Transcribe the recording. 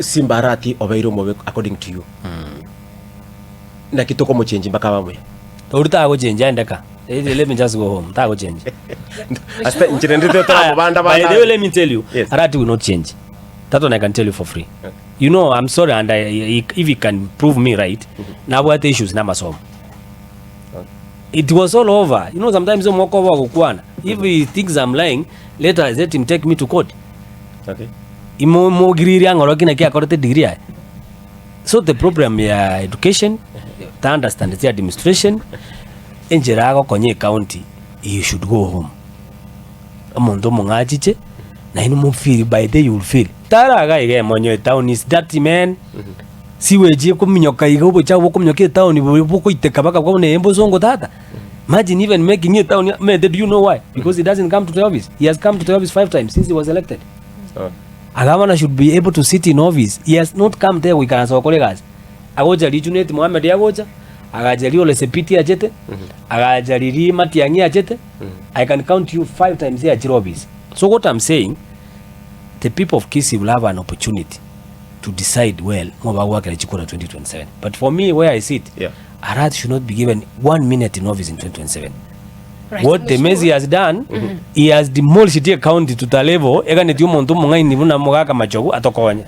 Simba Arati obeiro mobe according to you. Na kitoko mo change mpaka bamwe. Urita go change andeka. Let me just go home. Ta go change. Asta inchirendete tara banda. Let me tell you. Yes. Arati will not change. That one I can tell you for free. Okay. You know, I'm sorry, and if you can prove me right, now what issues na masomo. It was all over. You know, sometimes I'm walk over kukwana. If he thinks I'm lying, later let him take me to court. Okay. Imo giriri angolo kina kia korete degree. So the problem ya education, to understand the administration, enjerago konye county, you should go home. Amondo mongachiche, na inu mo feel by day you will feel. Tara ga ige monyo town is dirty man. Siweje kuminyoka igobo chawo kuminyoka town iboko iteka baka kwa ne embo zongo tata. Imagine even making it town. Do you know why? Because he doesn't come to the office. He has come to the office 5 times since he was elected. A governor should be able to sit in office. He has not come there. We can ask our colleagues. Agoja Lijunet Mohamed Yagoja. Agajali Ole Sepiti Ajete. Agajali Matiangi Ajete. I can count you 5 times here at your office. So what I'm saying, the people of Kisii will have an opportunity to decide well Moba work at Chikora 2027. But for me, where I sit, Arati should not be given 1 minute in office in 2027. Right. What the Messi has done, he has demolished the county to the level, ega ne tiumonto monga ni buna mogaka machogo atokonya.